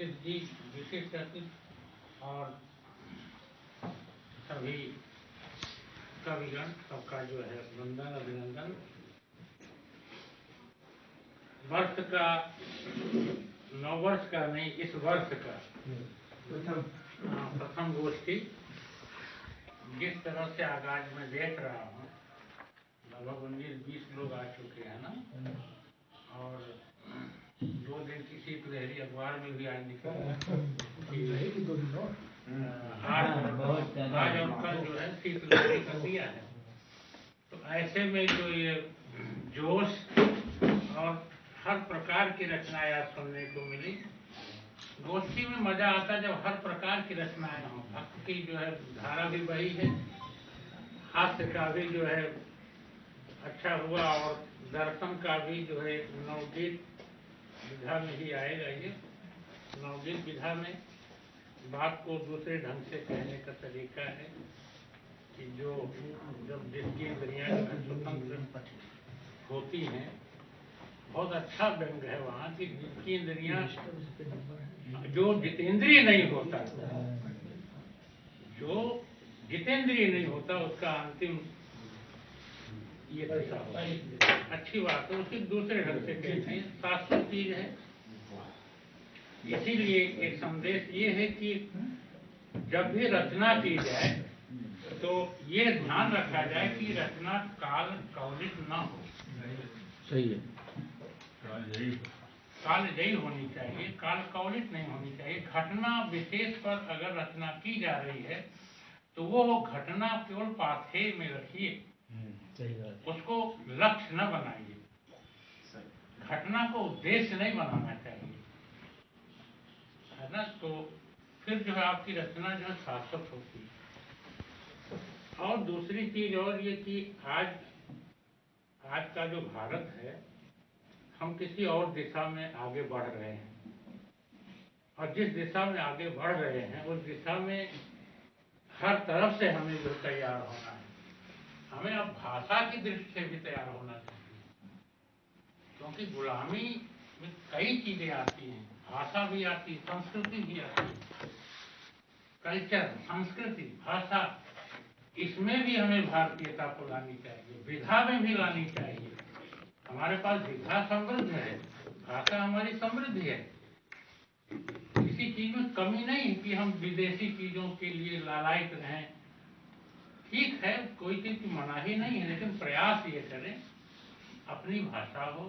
उपस्थित जी, विशिष्ट अतिथि और सभी कविगण, सबका जो है वंदन अभिनंदन। वर्ष का, नववर्ष का नहीं, इस वर्ष का प्रथम गोष्ठी जिस तरह से आगाज में देख रहा हूँ, लगभग 19-20 लोग आ चुके हैं ना, और 2 दिन की शीतलहरी अखबार में भी आज निकली आज और कल जो है शीतलहरी कर दिया है। तो ऐसे में जो ये जोश और हर प्रकार की रचनाएं आज सुनने को मिली। गोष्ठी में मजा आता जब हर प्रकार की रचनाएं हों। भक्त की जो है धारा भी बही है, हास्य का भी जो है अच्छा हुआ, और दर्शन का भी जो है नवगीत विधा में ही आएगा। ये नवगीत विधा में बात को दूसरे ढंग से कहने का तरीका है कि जो जब जिसकी इंद्रियां जो है स्वतंत्र होती हैं, बहुत अच्छा व्यंग है वहाँ की, जिसकी इंद्रियां, जो जितेंद्रिय नहीं होता, जो जितेंद्रिय नहीं होता उसका अंतिम ये दशा होता है। अच्छी बात है, उसी दूसरे ढंग से कहते हैं, शाश्वत चीज है। इसीलिए एक संदेश ये है कि जब भी रचना की जाए तो ये ध्यान रखा जाए कि रचना काल कौलिक न हो। सही है, कालजयी होनी चाहिए, काल कौलिक नहीं होनी चाहिए। घटना विशेष पर अगर रचना की जा रही है तो वो घटना केवल पाथेय में रखिए, उसको लक्ष्य न बनाइए, घटना को उद्देश्य नहीं बनाना चाहिए, है ना। तो फिर जो है आपकी रचना जो है शाश्वत होती है। और दूसरी चीज और ये कि आज का जो भारत है, हम किसी और दिशा में आगे बढ़ रहे हैं, और जिस दिशा में आगे बढ़ रहे हैं उस दिशा में हर तरफ से हमें जो तैयार होना है। हमें अब भाषा की दृष्टि से भी तैयार होना चाहिए, क्योंकि गुलामी में कई चीजें आती हैं, भाषा भी आती, संस्कृति भी आती, कल्चर, संस्कृति, भाषा, इसमें भी हमें भारतीयता को लानी चाहिए, विधा में भी लानी चाहिए। हमारे पास विधा समृद्ध है, भाषा हमारी समृद्धि है, किसी चीज में कमी नहीं है कि हम विदेशी चीजों के लिए लालायित रहें। ठीक है, कोई चीज की मनाही नहीं है, लेकिन प्रयास ये करें अपनी भाषा हो,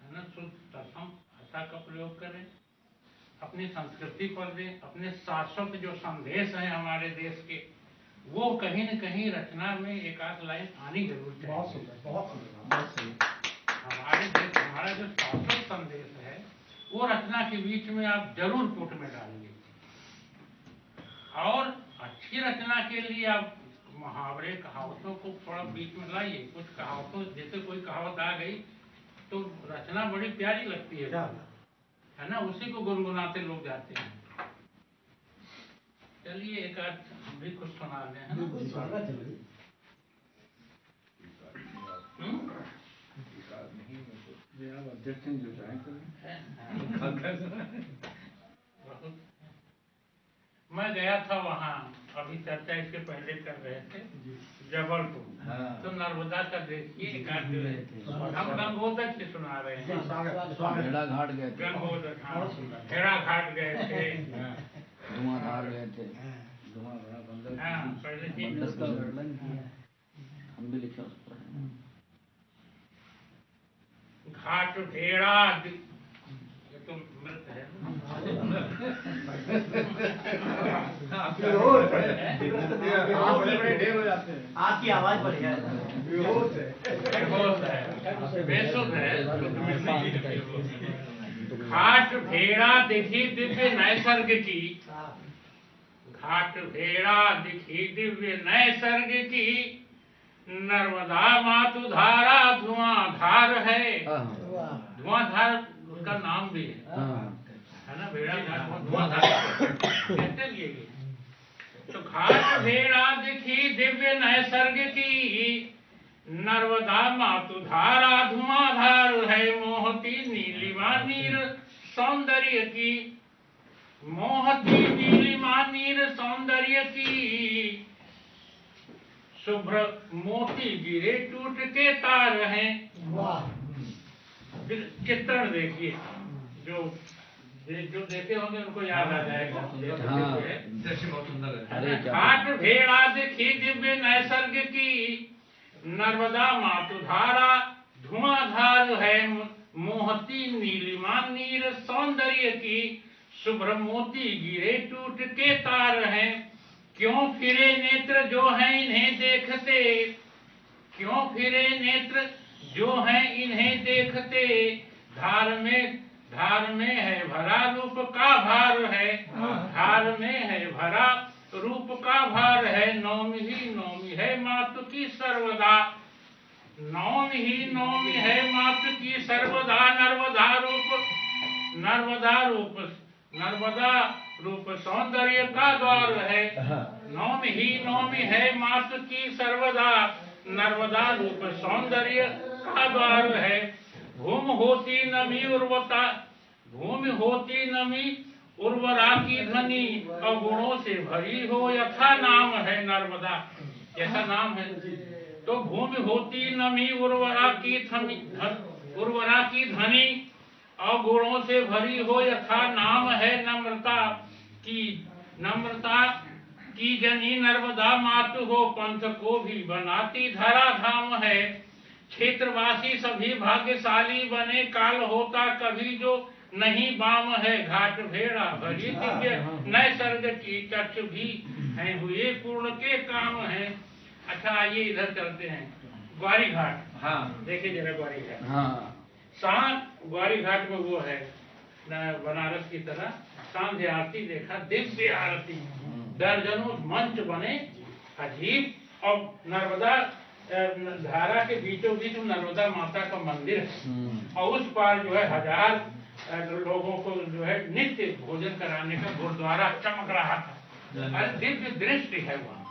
है ना, शुद्ध तत्सम भाषा का प्रयोग करें, अपनी संस्कृति पर दें, अपने शाश्वत जो संदेश हैं हमारे देश के, वो कहीं न कहीं रचना में एक आध लाइन आनी जरूर चाहिए। हमारे देश, हमारा जो शाश्वत संदेश है वो रचना के बीच में आप जरूर पुट में डालिए। और अच्छी रचना के लिए आप मुहावरे, कहावतों को थोड़ा बीच में लाइए। कुछ कहावतों, जैसे कोई कहावत आ गई तो रचना बड़ी प्यारी लगती है ना, उसी को गुनगुनाते लोग जाते हैं। चलिए एक आध हम भी कुछ सुना दें, है ना। मैं गया था वहाँ, अभी चर्चा इसके पहले कर रहे थे, जबलपुर। तो नर्मदा का देखिए, हम गंगोदक से सुना रहे हैं। भेड़ा घाट गए थे, गंगोदक, हाँ, भेड़ा घाट गए थे, धुआंधार गए थे, हाँ, पहले हम भी लिखे उस पर। घाट भेड़ा, ये तो मृत है। आपकी आवाज बढ़िया है, बेसुध है। घाट भेड़ा दिखी दिव्य नैसर्ग की, घाट भेड़ा दिखी दिव्य नैसर्ग की, नर्मदा मातु धारा धुआंधार है। धुआंधार उसका नाम भी है ना, भेड़ा घाट धुआंधार कहते लिए। तो घाट भेड़ा दिखी दिव्य नैसर्ग की, नर्मदा मातु धारा धुआंधार है, मोहती नीलिमा नीर सौंदर्य की, मोहती नीलिमा नीर सौंदर्य की, शुभ्र मोती गिरे टूट के तार हैं। चित्रण देखिए, जो देखे होंगे उनको याद आ जाएगा। घाट भेड़ा दिखी दिव्य नैसर्ग की, नर्मदा मातुधारा धुआंधार है। मोहती नीलिमा नीर सौंदर्य की, शुभ्र मोती गिरे टूट के तार हैं। क्यों फिरे नेत्र जो हैं इन्हें देखते, क्यों फिरे नेत्र जो हैं इन्हें देखते, धार में है भरा रूप का भार है। धार में है भरा रूप का भार है। नौमी है मातु की सर्वदा, नौमी है मातु की सर्वदा। नर्मदा रूप सौंदर्य का द्वार है। नौमी है मातु की सर्वदा, नर्मदा रूप सौंदर्य का द्वार है। भूमि होती नमी उर्वरा की धनी, अवगुणों से भरी हो यथा नाम है नर्मदा, ऐसा नाम है। तो भूमि होती नमी उर्वरा की धनी, अवगुणों से भरी हो यथा नाम है नम्रता की जनी नर्मदा मातु हो। पंथ को भी बनाती धरा धाम है। क्षेत्रवासी सभी भाग्यशाली बने, काल होता कभी जो नहीं बाम है। घाट भेड़ा भरी दिव्य नैसर्ग की, चक्ष भी हैं हुए पूर्ण के काम है। अच्छा आइए इधर चलते हैं, ग्वारी घाट। हाँ देखिए जरा ग्वारी घाट। हाँ ग्वारी घाट में वो है बनारस की तरह सांध्य आरती देखा, दिव्य आरती, दर्जनों मंच बने अजीब, और नर्मदा धारा के बीचों बीच नर्मदा माता का मंदिर है, और उस पार जो है 1000 लोगों को जो है नित्य भोजन कराने का गुरुद्वारा चमक रहा था। अरे दिव्य दृष्टि है वहाँ,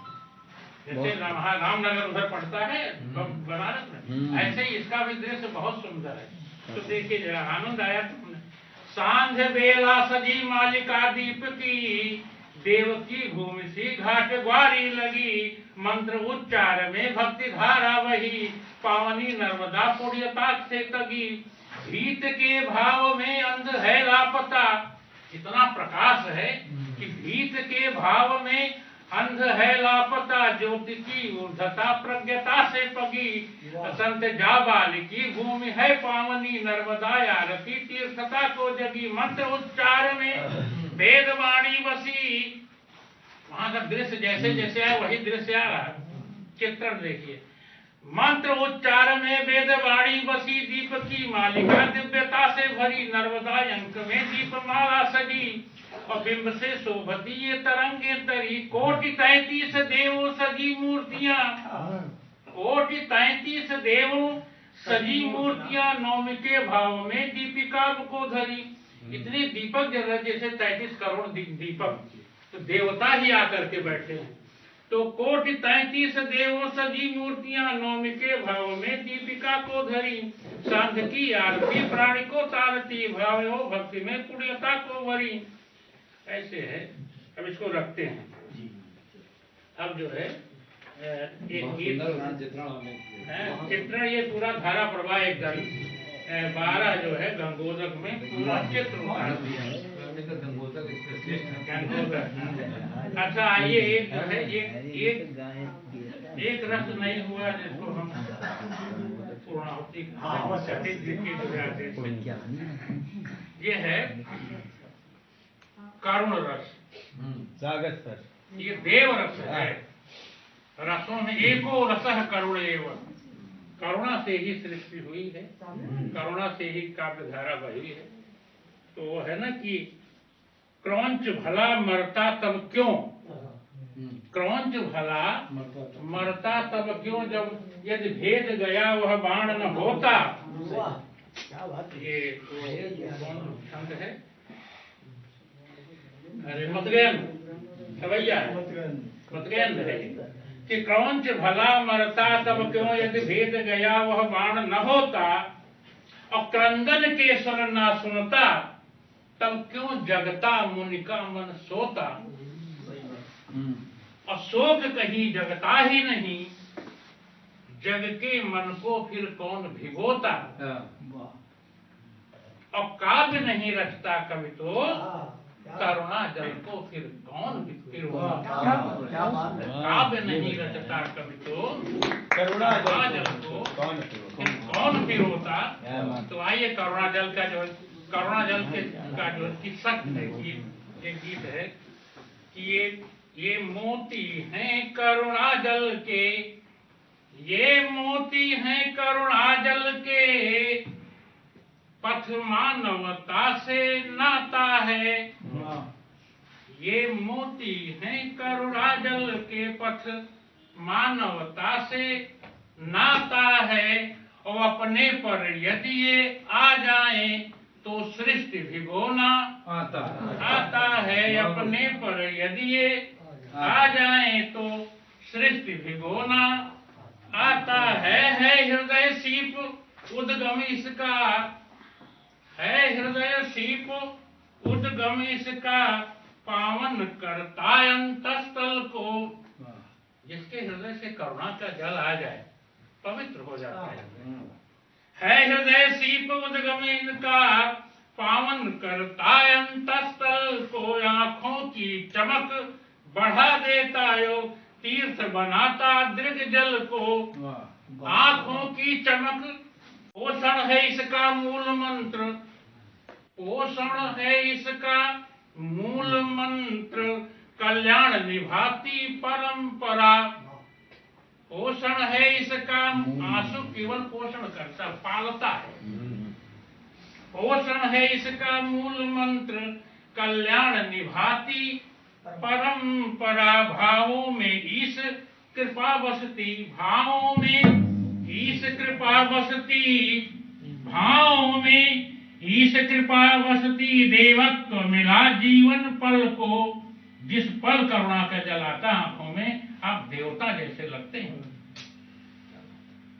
जैसे रामनगर उधर पड़ता है बनारस में, ऐसे ही इसका भी दृश्य बहुत सुंदर है। तो देखिए जरा आनंद आया तुमने। सांझ बेला सजी मालिका दीप की, देव की भूमि सी घाट ग्वारी लगी। मंत्र उच्चार में भक्ति धारा वही, पावनी नर्मदा पुण्यता से तगी। भीत के भाव में अंध है लापता, इतना प्रकाश है कि भीत के भाव में अंध है लापता। ज्योति की ऊर्ध्वता प्रज्ञता से पगी, संत जाबाल की भूमि है पावनी। नर्मदा आरती तीर्थता को जगी, मंत्र उच्चार में वेद वाणी बसी। वहां का दृश्य जैसे जैसे आया वही दृश्य आ रहा। चित्रण देखिए, मंत्र उच्चार में वेद वाणी बसी। दीप की मालिका दिव्यता से भरी, नर्मदा अंक में दीप माला सजी। और बिंब से शोभती ये तरंगे तरी, कोटि 33 देवों सजी मूर्तियां। कोटि 33 देवों सजी मूर्तियां, नौमी के भाव में दीपिका को धरी। इतने दीपक जल रहे जैसे 33 करोड़ दीपक, तो देवता ही आकर के बैठे हैं। तो कोटि 33 देवों सजी मूर्तियां, नौमी के भाव में दीपिका को धरी। सांझ की आरती प्राणी को तारती, भाव हो भक्ति में पुण्यता को भरी। ऐसे है। अब इसको रखते हैं। अब जो है एक चित्रण, ये पूरा धारा प्रवाह एक दल 12 जो है गंगोदक में पूरा चित्र गंगोदक। अच्छा आइए एक जो है एक रस नहीं हुआ जिसको हम पूर्णाहुति ये है करुण रस, स्वागत सर। ये देव रस है। रसों में एको रसः करुण एवं, करुणा से ही सृष्टि हुई है, करुणा से ही काव्य धारा बही है। तो वो है ना कि क्रौंच भला मरता तब क्यों, क्रौंच भला मरता तब क्यों, जब यदि भेद गया वह बाण न होता। ये छंद है, अरे मतगयन सवैया मतगयन है कि क्रौंच भला मरता तब क्यों, यदि भेद गया वह बाण न होता। और क्रंदन के स्वर ना सुनता, तब क्यों जगता मुनि का मन सोता, और शोक कहीं जगता ही नहीं, जग के मन को फिर कौन भिगोता। और काव्य नहीं रचता कवि तो करुणा जल को फिर कौन पिरोता। क्या बात है। काव्य नहीं रचता कवि तो करुणा जल को फिर कौन पिरोता। तो आइए करुणा जल का जो करुणा जल के का जो किस्सा है, एक गीत है कि ये मोती हैं करुणा जल के, ये मोती हैं करुणा जल के, पथ मानवता से नाता है। ये मोती हैं करुणा जल के, पथ मानवता से नाता है। और अपने पर यदि ये आ जाएं तो सृष्टि भिगोना आता है। अपने पर यदि ये आ जाएं तो सृष्टि भिगोना आता है हृदय सीप उद्गम इसका, है हृदय सीप उद्गम इसका, पावन करता अंतस्थल को। जिसके हृदय से करुणा का जल आ जाए पवित्र हो जाता है हृदय सीप उद्गम इनका, पावन करता अंतस्थल को। आंखों की चमक बढ़ा देता यो, तीर्थ बनाता दृग जल को। आंखों की चमक पोषण है इसका मूल मंत्र, पोषण है इसका मूल मंत्र, कल्याण निभाती परंपरा। पोषण है इसका, आंसू केवल पोषण करता पालता है। पोषण है इसका मूल मंत्र, कल्याण निभाती परंपरा। भावों में ईश कृपा बसती, भावों में ईश कृपा बसती, भावों में ईश कृपा बसती। देवत्व मिला जीवन पल को। जिस पल करुणा का जल आता आंखों में आप देवता जैसे लगते हैं।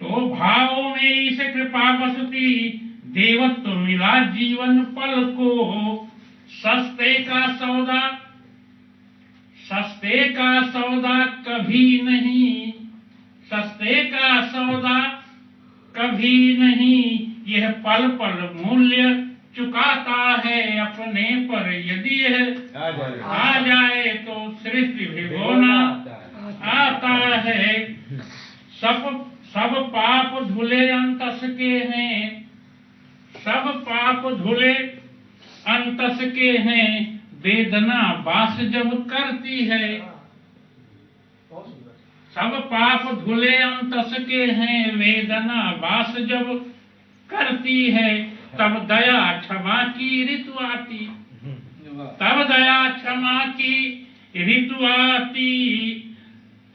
तो भावों में ईश कृपा बसती, देवत्व मिला जीवन पल को। सस्ते का सौदा, सस्ते का सौदा कभी नहीं, सस्ते का सौदा कभी नहीं। यह पल पल मूल्य चुकाता है। अपने पर यदि यह आ जाए तो सृष्टि भिगोना आता है। सब पाप धुले अंतस के हैं, सब पाप धुले अंतस के हैं। वेदना वास जब करती है, सब पाप धुले अंतस के हैं। वेदना वास जब करती है, तब दया क्षमा की ऋतु आती, तब दया क्षमा की ऋतु आती,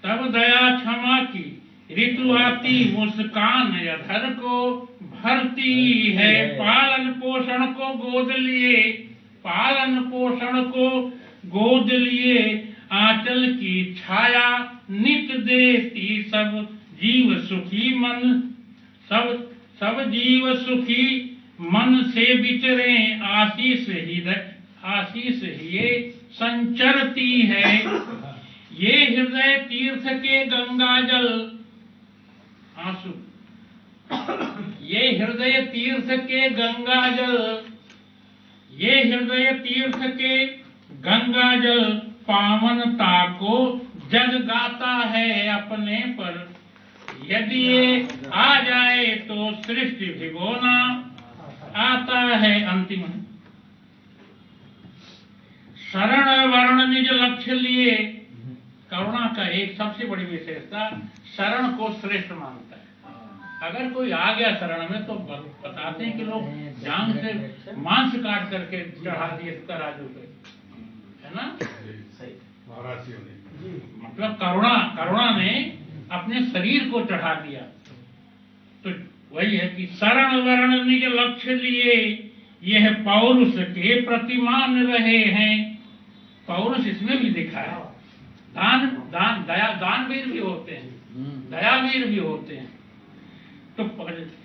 तब दया क्षमा की ऋतु आती। मुस्कान अधर को भरती है। पालन पोषण को गोद लिए, पालन पोषण को गोद लिए। आंचल की छाया नित देती, सब जीव सुखी मन, सब जीव सुखी मन से विचरे। आशीष ये संचरती है। ये हृदय तीर्थ के गंगा जल, आंसू, ये हृदय तीर्थ के गंगा जल, ये हृदय तीर्थ के गंगा जल। पावनता को जग गाता है। अपने पर यदि ये आ जाए तो सृष्टि भिगोना आता है। अंतिम शरण वर्ण निज लक्ष्य लिए। करुणा का एक सबसे बड़ी विशेषता शरण को श्रेष्ठ मानता है। अगर कोई आ गया शरण में तो बताते हैं कि लोग जांग से मांस काट करके चढ़ा दिए तराजू पे, है ना। मतलब करुणा ने अपने शरीर को चढ़ा दिया। तो वही है कि शरण वर्ण निज लक्ष्य लिए, यह पौरुष के प्रतिमान रहे हैं। पौरुष इसमें भी लिखा है। दानवीर भी होते हैं, दयावीर भी होते हैं। तो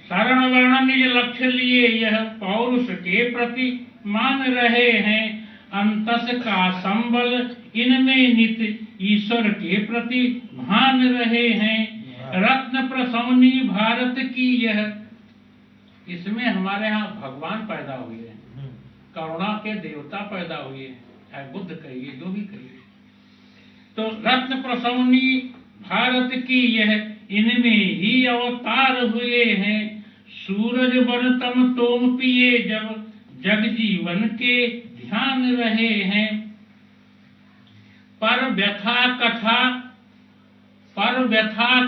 शरण वर्ण निज लक्ष्य लिए, यह पौरुष के प्रति मान रहे हैं। अंतस का संबल इनमें नित ईश्वर के प्रति भान रहे हैं। रत्न प्रसवनी भारत की यह, इसमें हमारे यहाँ भगवान पैदा हुए हैं, करुणा के देवता पैदा हुए हैं, चाहे बुद्ध कहिए जो भी कहिए। तो रत्न प्रसवनी भारत की यह, इनमें ही अवतार हुए हैं। सूरज बन तम तोम पिए जब, जग जीवन के ध्यान रहे हैं। पर व्यथा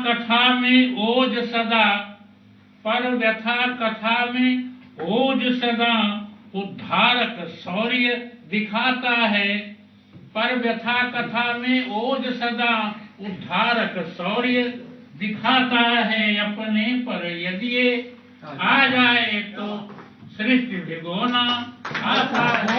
कथा में ओज सदा, पर व्यथा कथा में ओज सदा, उद्धारक शौर्य दिखाता है। पर व्यथा कथा में ओज सदा, उद्धारक शौर्य दिखाता है। अपने पर यदि आ जाए तो सृष्टि भिगोना आता है।